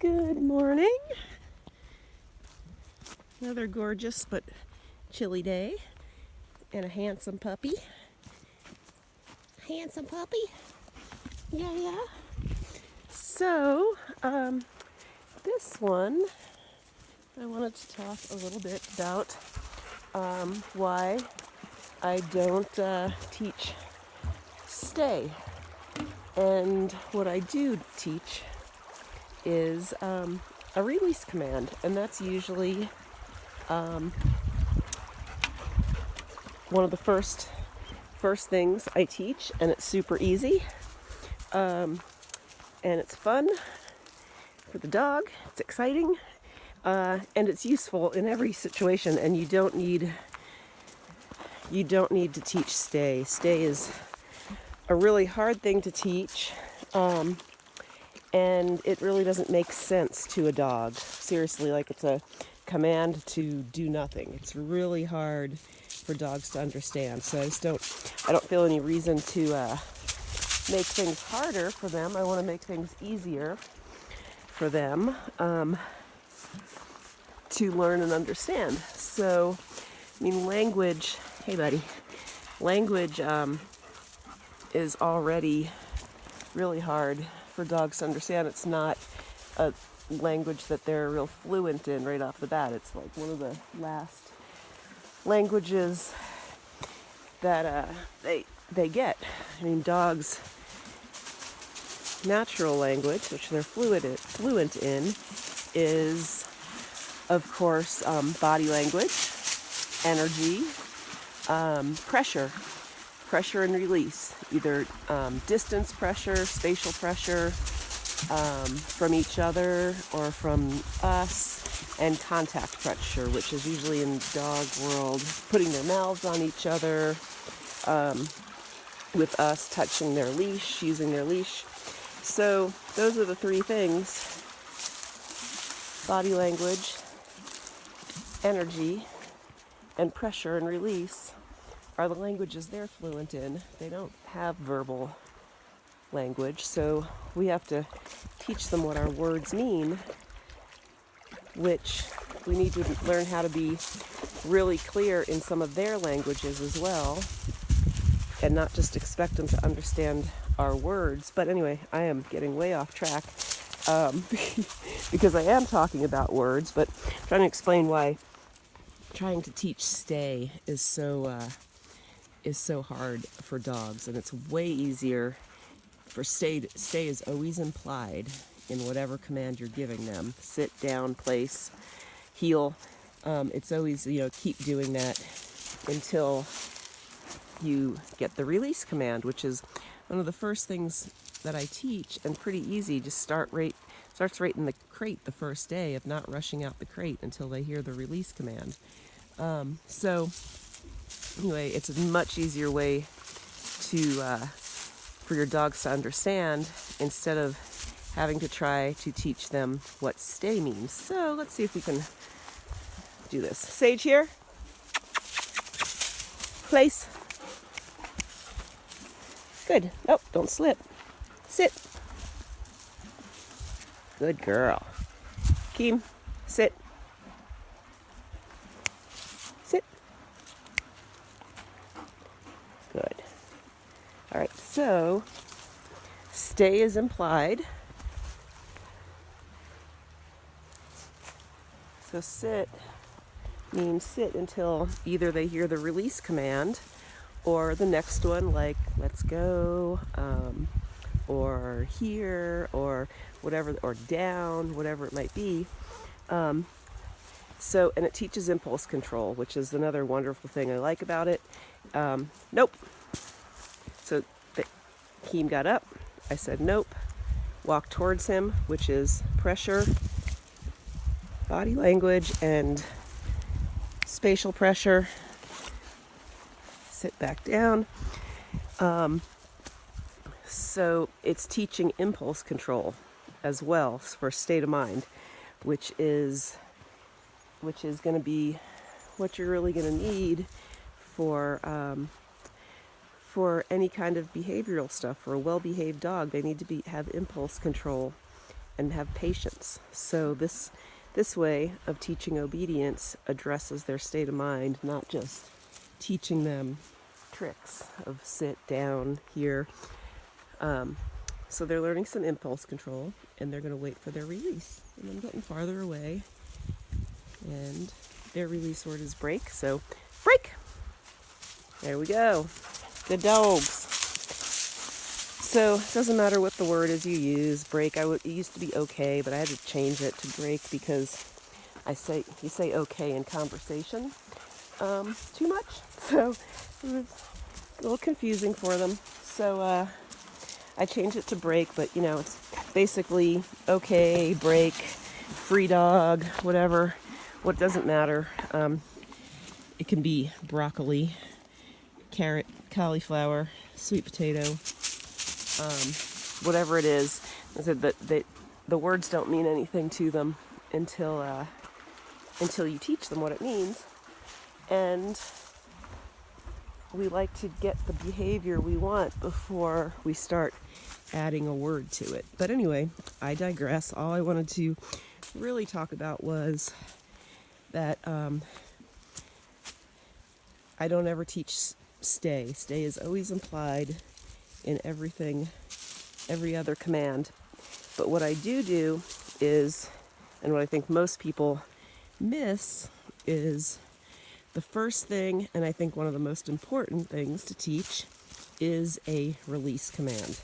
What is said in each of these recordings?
Good morning. Another gorgeous but chilly day and a handsome puppy. Handsome puppy. Yeah. So, this one, I wanted to talk a little bit about why I don't teach stay. And what I do teach is a release command, and that's usually one of the first things I teach, and it's super easy, and it's fun for the dog. It's exciting, and it's useful in every situation. And you don't need to teach stay. Stay is a really hard thing to teach, and it really doesn't make sense to a dog. Seriously, like it's a command to do nothing. It's really hard for dogs to understand. So I don't feel any reason to make things harder for them. I want to make things easier for them to learn and understand. So, I mean, language, hey buddy, language is already really hard for dogs to understand. It's not a language that they're real fluent in right off the bat. It's like one of the last languages that they get. I mean, dogs' natural language, which they're fluent in, is, of course, body language, energy, pressure and release, either distance pressure, spatial pressure from each other or from us, and contact pressure, which is usually in dog world, putting their mouths on each other, with us touching their leash, using their leash. So those are the three things: body language, energy, and pressure and release are the languages they're fluent in. They don't have verbal language, so we have to teach them what our words mean, which we need to learn how to be really clear in some of their languages as well, and not just expect them to understand our words. But anyway, I am getting way off track because I am talking about words, but I'm trying to explain why trying to teach stay is so hard for dogs, and it's way easier for stay. Stay is always implied in whatever command you're giving them. Sit, down, place, heel. It's always, keep doing that until you get the release command, which is one of the first things that I teach, and pretty easy. Just starts right in the crate the first day, of not rushing out the crate until they hear the release command. So anyway, it's a much easier way for your dogs to understand, instead of having to try to teach them what stay means. So let's see if we can do this. Sage here. Place. Good. Nope, don't slip. Sit. Good girl. Keem, sit. Sit. Good. All right, so stay is implied. So sit means sit until either they hear the release command or the next one, like let's go, or here, or whatever, or down, whatever it might be. And it teaches impulse control, which is another wonderful thing I like about it. Nope. So Keem got up. I said nope. Walk towards him, which is pressure, body language, and spatial pressure. Sit back down. So it's teaching impulse control as well for state of mind, which is going to be what you're really going to need for any kind of behavioral stuff. For a well-behaved dog, they need to have impulse control and have patience. So this way of teaching obedience addresses their state of mind, not just teaching them tricks of sit down here. So they're learning some impulse control, and they're going to wait for their release. And I'm getting farther away, and their release word is break. So break. There we go. Good dogs. So it doesn't matter what the word is you use. Break. It used to be okay, but I had to change it to break because you say okay in conversation too much. So it was a little confusing for them. So I changed it to break, but it's basically okay, break, free dog, whatever. What doesn't matter. It can be broccoli, carrot, cauliflower, sweet potato, whatever it is. I said that the words don't mean anything to them until you teach them what it means. And we like to get the behavior we want before we start adding a word to it. But anyway, I digress. All I wanted to really talk about was that I don't ever teach stay. Stay is always implied in everything, every other command. But what I do is, and what I think most people miss, is the first thing, and I think one of the most important things to teach, is a release command.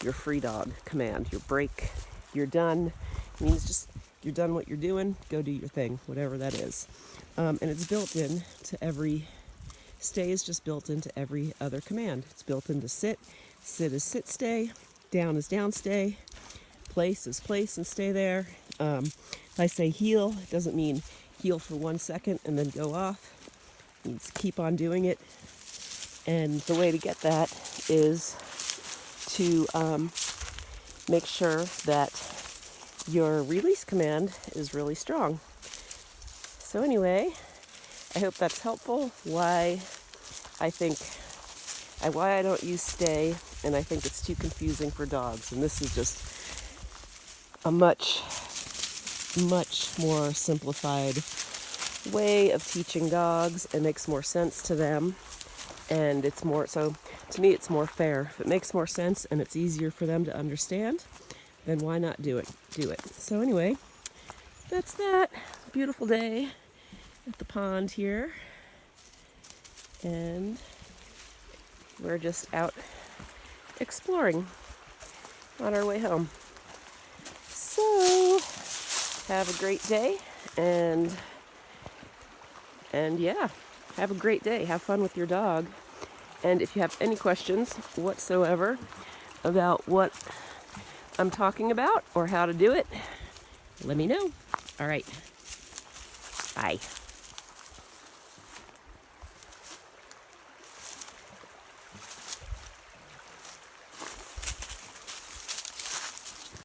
Your free dog command, your break, you're done. It means just you're done what you're doing, go do your thing, whatever that is. And it's built in to every, stay is just built into every other command. It's built into sit. Sit is sit, stay. Down is down, stay. Place is place and stay there. If I say heel, it doesn't mean heel for 1 second and then go off. It means keep on doing it. And the way to get that is to make sure that your release command is really strong. So anyway, I hope that's helpful. Why I don't use stay, and I think it's too confusing for dogs. And this is just a much more simplified way of teaching dogs. It makes more sense to them, and it's more, so to me it's more fair. If it makes more sense and it's easier for them to understand, then why not do it? So anyway, that's that. Beautiful day at the pond here, and we're just out exploring on our way home. So have a great day, and yeah, have a great day. Have fun with your dog. And if you have any questions whatsoever about what I'm talking about or how to do it, let me know. All right. Bye.